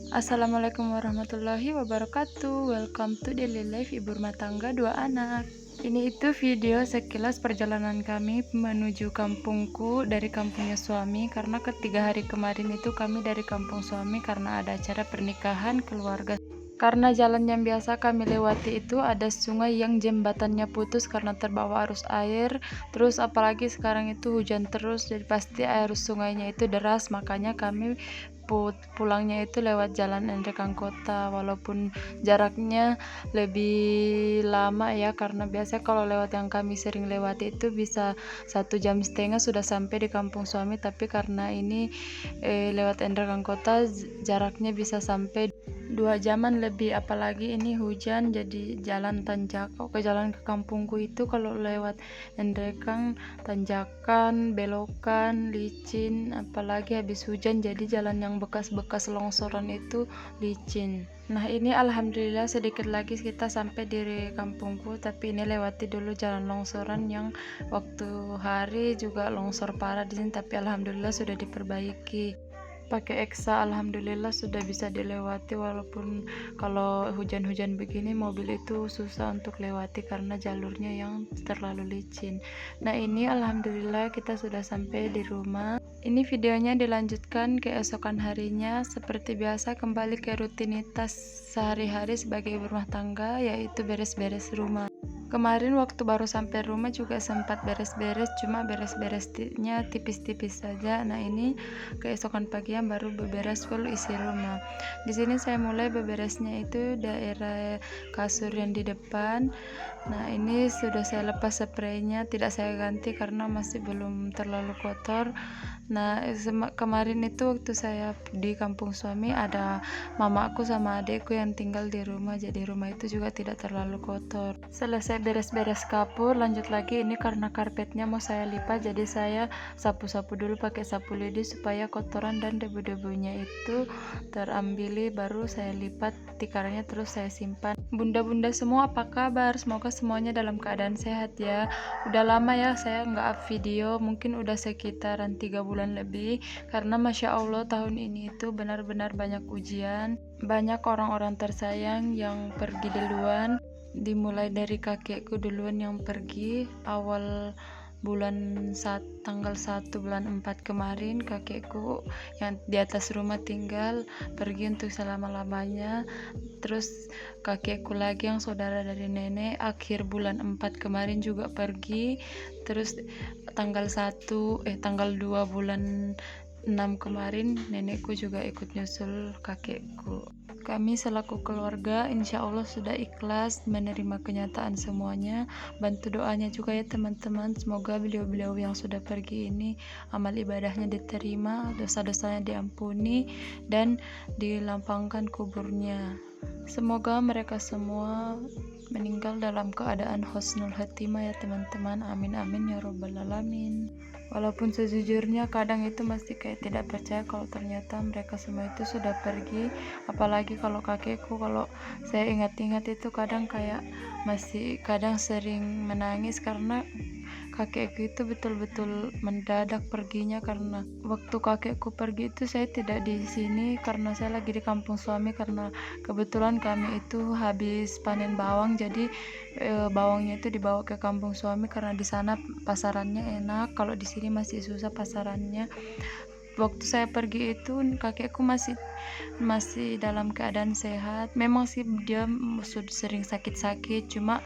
Assalamualaikum warahmatullahi wabarakatuh. Welcome to daily life ibu rumah tangga dua anak. Ini itu video sekilas perjalanan kami menuju kampungku dari kampungnya suami, karena ketiga hari kemarin itu kami dari kampung suami karena ada acara pernikahan keluarga. Karena jalan yang biasa kami lewati itu ada sungai yang jembatannya putus karena terbawa arus air. Terus apalagi sekarang itu hujan terus, jadi pasti arus sungainya itu deras, makanya kami pulangnya itu lewat jalan Endrekang Kota, walaupun jaraknya lebih lama ya, karena biasanya kalau lewat yang kami sering lewati itu bisa 1,5 jam sudah sampai di kampung suami, tapi karena ini lewat Endrekang Kota jaraknya bisa sampai 2 jaman lebih, apalagi ini hujan jadi jalan tanjak. Ke jalan ke kampungku itu kalau lewat Endrekang tanjakan, belokan, licin, apalagi habis hujan jadi jalan yang bekas-bekas longsoran itu licin. Nah ini alhamdulillah sedikit lagi kita sampai di kampungku, tapi ini lewati dulu jalan longsoran yang waktu hari juga longsor parah di sini, tapi alhamdulillah sudah diperbaiki. Pakai Eksa alhamdulillah sudah bisa dilewati, walaupun kalau hujan-hujan begini mobil itu susah untuk lewati karena jalurnya yang terlalu licin. Nah ini alhamdulillah kita sudah sampai di rumah. Ini videonya dilanjutkan keesokan harinya, seperti biasa kembali ke rutinitas sehari-hari sebagai ibu rumah tangga, yaitu beres-beres rumah. Kemarin waktu baru sampai rumah juga sempat beres-beres, cuma beres-beresnya tipis-tipis saja. Nah ini keesokan pagi yang baru beberes full isi rumah. Di sini saya mulai beberesnya itu daerah kasur yang di depan. Nah ini sudah saya lepas spraynya, tidak saya ganti karena masih belum terlalu kotor. Nah kemarin itu waktu saya di kampung suami ada mamaku sama adekku yang tinggal di rumah, jadi rumah itu juga tidak terlalu kotor. Selesai beres-beres kapur, lanjut lagi. Ini karena karpetnya mau saya lipat, jadi saya sapu-sapu dulu pakai sapu lidi supaya kotoran dan debu-debunya itu terambili, baru saya lipat tikarnya terus saya simpan. Bunda-bunda semua apa kabar? Semoga semuanya dalam keadaan sehat ya. Udah lama ya saya nggak up video, mungkin udah sekitaran 3 bulan lebih, karena Masya Allah tahun ini itu benar-benar banyak ujian, banyak orang-orang tersayang yang pergi duluan. Dimulai dari kakekku duluan yang pergi awal tanggal 1 bulan 4 kemarin, kakekku yang di atas rumah tinggal pergi untuk selama-lamanya. Terus kakekku lagi yang saudara dari nenek akhir bulan 4 kemarin juga pergi. Terus tanggal 2 bulan 6 kemarin nenekku juga ikut nyusul kakekku. Kami selaku keluarga insya Allah sudah ikhlas menerima kenyataan semuanya. Bantu doanya juga ya teman-teman, semoga beliau-beliau yang sudah pergi ini amal ibadahnya diterima, dosa-dosanya diampuni, dan dilapangkan kuburnya. Semoga mereka semua meninggal dalam keadaan husnul khatimah ya teman-teman, amin amin ya robbal alamin. Walaupun sejujurnya kadang itu masih kayak tidak percaya kalau ternyata mereka semua itu sudah pergi. Apalagi kalau kakekku, kalau saya ingat-ingat itu kadang kayak kadang sering menangis karena kakekku itu betul-betul mendadak perginya. Karena waktu kakekku pergi itu saya tidak di sini karena saya lagi di kampung suami, karena kebetulan kami itu habis panen bawang, jadi bawangnya itu dibawa ke kampung suami karena di sana pasarannya enak, kalau di sini masih susah pasarannya. Waktu saya pergi itu kakekku masih dalam keadaan sehat. Memang sih dia sudah sering sakit-sakit, cuma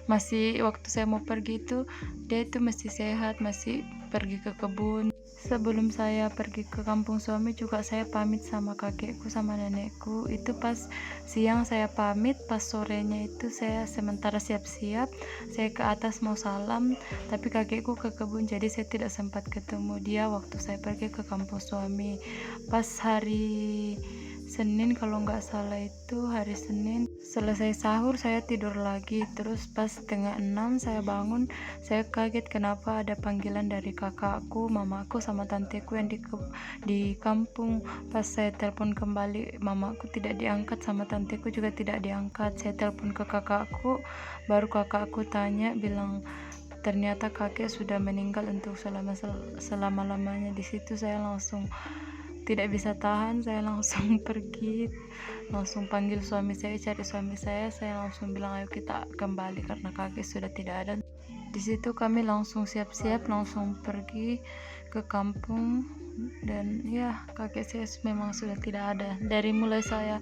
masih waktu saya mau pergi itu dia itu masih sehat, masih pergi ke kebun. Sebelum saya pergi ke kampung suami juga saya pamit sama kakekku sama nenekku. Itu pas siang saya pamit, pas sorenya itu saya sementara siap-siap, saya ke atas mau salam, tapi kakekku ke kebun jadi saya tidak sempat ketemu dia waktu saya pergi ke kampung suami. Pas hari Senin kalau nggak salah, itu hari Senin selesai sahur saya tidur lagi, terus pas 5:30 saya bangun, saya kaget kenapa ada panggilan dari kakakku, mamaku sama tanteku yang di kampung. Pas saya telepon kembali mamaku tidak diangkat, sama tanteku juga tidak diangkat. Saya telepon ke kakakku, baru kakakku tanya bilang ternyata kakek sudah meninggal untuk selama-lamanya. Di situ saya langsung tidak bisa tahan, saya langsung pergi, langsung panggil suami saya, cari suami saya langsung bilang ayo kita kembali karena kakek sudah tidak ada. Di situ kami langsung siap-siap, langsung pergi ke kampung, dan ya kakek saya memang sudah tidak ada. Dari mulai saya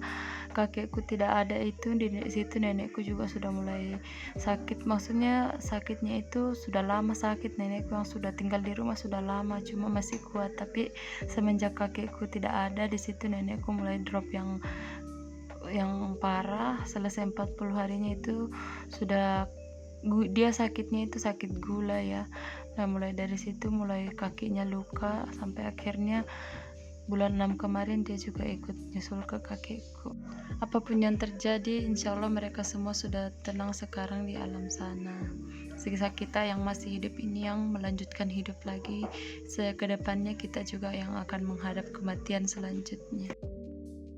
kakekku tidak ada itu, di situ nenekku juga sudah mulai sakit. Maksudnya sakitnya itu sudah lama sakit, nenekku yang sudah tinggal di rumah sudah lama, cuma masih kuat. Tapi semenjak kakekku tidak ada, di situ nenekku mulai drop yang parah. Selesai 40 harinya itu sudah dia sakitnya itu sakit gula ya. Nah mulai dari situ mulai kakinya luka sampai akhirnya bulan 6 kemarin dia juga ikut nyusul ke kakekku. Apapun yang terjadi, insya Allah mereka semua sudah tenang sekarang di alam sana. Sisa kita yang masih hidup ini yang melanjutkan hidup lagi. Kedepannya kita juga yang akan menghadap kematian selanjutnya.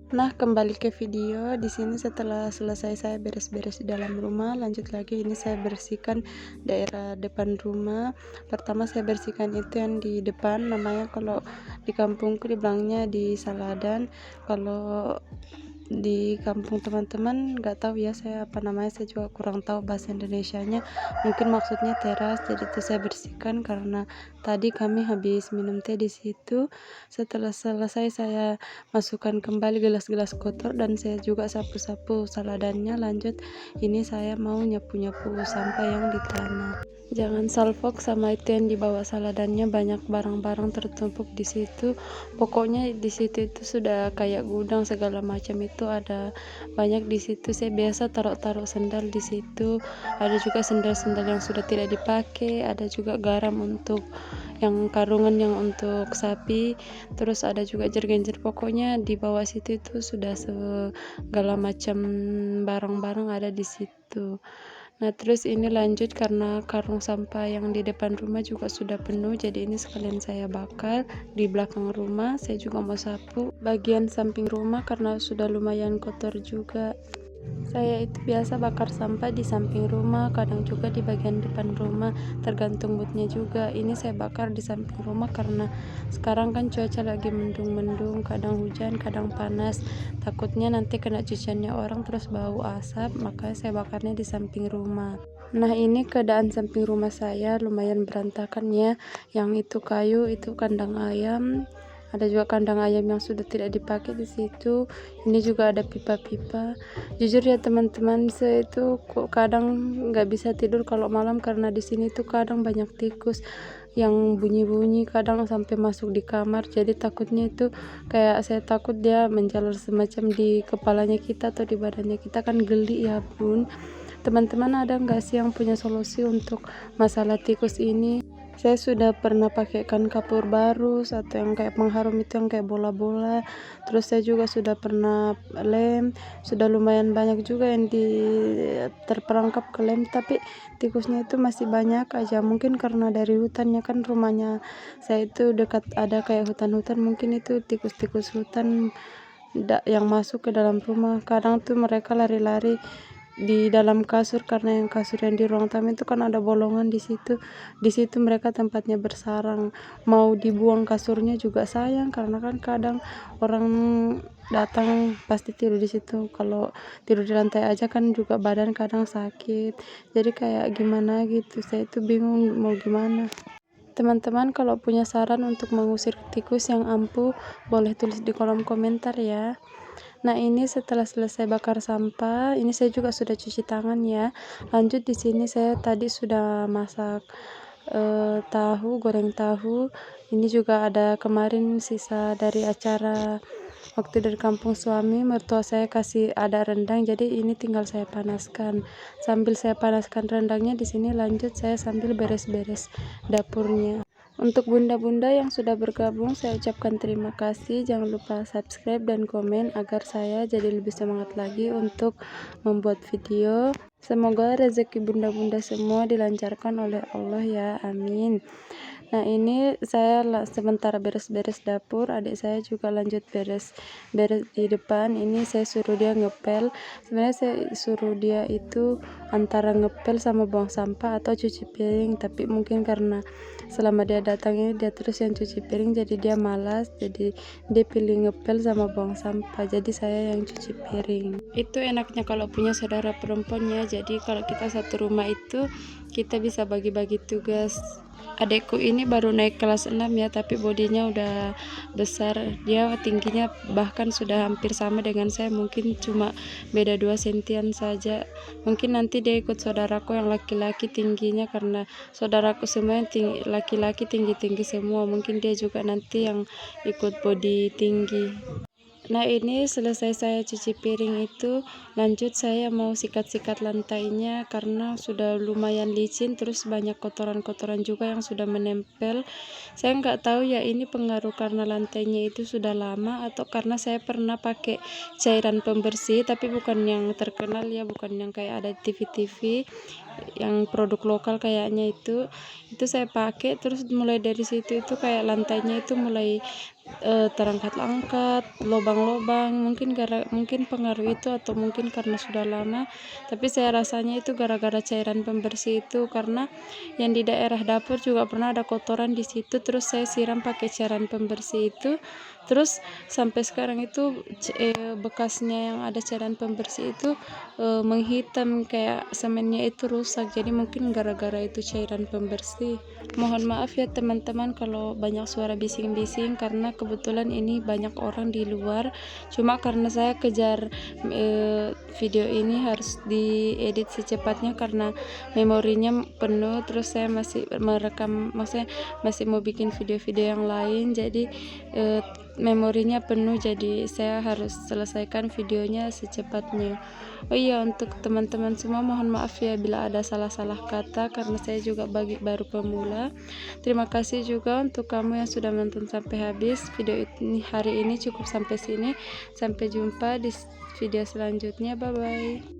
Nah, kembali ke video. Di sini setelah selesai saya beres-beres di dalam rumah, lanjut lagi ini saya bersihkan daerah depan rumah. Pertama saya bersihkan itu yang di depan, namanya kalau di kampungku dibilangnya di Saladan. Kalau di kampung teman-teman nggak tahu ya saya apa namanya, saya juga kurang tahu bahasa Indonesianya, mungkin maksudnya teras. Jadi itu saya bersihkan karena tadi kami habis minum teh di situ. Setelah selesai saya masukkan kembali gelas-gelas kotor dan saya juga sapu-sapu saladannya. Lanjut ini saya mau nyapu-nyapu sampah yang di tanah. Jangan salfok sama itu yang dibawa saladannya, banyak barang-barang tertumpuk di situ. Pokoknya di situ itu sudah kayak gudang, segala macam itu ada banyak di situ. Saya biasa taruh-taruh sendal di situ. Ada juga sendal-sendal yang sudah tidak dipakai, ada juga garam untuk yang karungan yang untuk sapi, terus ada juga jergenjer. Pokoknya di bawah situ itu sudah segala macam barang-barang ada di situ. Nah terus ini lanjut karena karung sampah yang di depan rumah juga sudah penuh, jadi ini sekalian saya bakar di belakang rumah. Saya juga mau sapu bagian samping rumah karena sudah lumayan kotor juga. Saya itu biasa bakar sampah di samping rumah, kadang juga di bagian depan rumah, tergantung moodnya juga. Ini saya bakar di samping rumah karena sekarang kan cuaca lagi mendung-mendung, kadang hujan, kadang panas. Takutnya nanti kena cuciannya orang terus bau asap, makanya saya bakarnya di samping rumah. Nah ini keadaan samping rumah saya lumayan berantakan ya. Yang itu kayu, itu kandang ayam. Ada juga kandang ayam yang sudah tidak dipakai di situ. Ini juga ada pipa-pipa. Jujur ya teman-teman, saya itu kadang nggak bisa tidur kalau malam karena di sini tuh kadang banyak tikus yang bunyi-bunyi, kadang sampai masuk di kamar. Jadi takutnya itu kayak saya takut dia menjalar semacam di kepalanya kita atau di badannya kita, kan geli ya bun. Teman-teman ada nggak sih yang punya solusi untuk masalah tikus ini? Saya sudah pernah pakaikan kapur barus atau yang kayak pengharum itu yang kayak bola-bola. Terus saya juga sudah pernah lem, sudah lumayan banyak juga yang terperangkap ke lem, tapi tikusnya itu masih banyak aja. Mungkin karena dari hutannya, kan rumahnya saya itu dekat ada kayak hutan-hutan, mungkin itu tikus-tikus hutan yang masuk ke dalam rumah. Kadang tuh mereka lari-lari di dalam kasur karena yang kasur yang di ruang tamu itu kan ada bolongan di situ. Di situ mereka tempatnya bersarang. Mau dibuang kasurnya juga sayang karena kan kadang orang datang pasti tidur di situ. Kalau tidur di lantai aja kan juga badan kadang sakit. Jadi kayak gimana gitu. Saya itu bingung mau gimana. Teman-teman kalau punya saran untuk mengusir tikus yang ampuh, boleh tulis di kolom komentar ya. Nah ini setelah selesai bakar sampah, ini saya juga sudah cuci tangan ya. Lanjut di sini saya tadi sudah masak tahu, goreng tahu. Ini juga ada kemarin sisa dari acara waktu dari kampung suami, mertua saya kasih ada rendang, jadi ini tinggal saya panaskan. Sambil saya panaskan rendangnya di sini lanjut saya sambil beres-beres dapurnya. Untuk bunda-bunda yang sudah bergabung, saya ucapkan terima kasih. Jangan lupa subscribe dan komen agar saya jadi lebih semangat lagi untuk membuat video. Semoga rezeki bunda-bunda semua dilancarkan oleh Allah ya, amin. Nah, ini saya sementara beres-beres dapur, adik saya juga lanjut beres-beres di depan. Ini saya suruh dia ngepel. Sebenarnya saya suruh dia itu antara ngepel sama buang sampah atau cuci piring, tapi mungkin karena selama dia datang ini dia terus yang cuci piring, jadi dia malas, jadi dia pilih ngepel sama buang sampah, jadi saya yang cuci piring. Itu enaknya kalau punya saudara perempuan ya, jadi kalau kita satu rumah itu kita bisa bagi-bagi tugas. Adekku ini baru naik kelas 6 ya, tapi bodinya udah besar. Dia tingginya bahkan sudah hampir sama dengan saya, mungkin cuma beda 2 sentian saja. Mungkin nanti dia ikut saudaraku yang laki-laki tingginya, karena saudaraku semua yang laki-laki tinggi-tinggi semua. Mungkin dia juga nanti yang ikut body tinggi. Nah, ini selesai saya cuci piring itu, lanjut saya mau sikat-sikat lantainya karena sudah lumayan licin, terus banyak kotoran-kotoran juga yang sudah menempel. Saya nggak tahu ya ini pengaruh karena lantainya itu sudah lama atau karena saya pernah pakai cairan pembersih, tapi bukan yang terkenal ya, bukan yang kayak ada di TV-TV, yang produk lokal kayaknya itu saya pakai. Terus mulai dari situ itu kayak lantainya itu mulai terangkat-angkat, lubang-lubang. Mungkin pengaruh itu atau mungkin karena sudah lama, tapi saya rasanya itu gara-gara cairan pembersih itu, karena yang di daerah dapur juga pernah ada kotoran di situ, terus saya siram pakai cairan pembersih itu, terus sampai sekarang itu bekasnya yang ada cairan pembersih itu menghitam, kayak semennya itu rusak, jadi mungkin gara-gara itu cairan pembersih. Mohon maaf ya teman-teman kalau banyak suara bising-bising, karena kebetulan ini banyak orang di luar. Cuma karena saya kejar video ini harus diedit secepatnya karena memorinya penuh, terus saya masih merekam, maksudnya masih mau bikin video-video yang lain, jadi memorinya penuh, jadi saya harus selesaikan videonya secepatnya. Oh iya, untuk teman-teman semua mohon maaf ya bila ada salah-salah kata, karena saya juga baru pemula. Terima kasih juga untuk kamu yang sudah menonton sampai habis. Video ini hari ini cukup sampai sini. Sampai jumpa di video selanjutnya. Bye bye.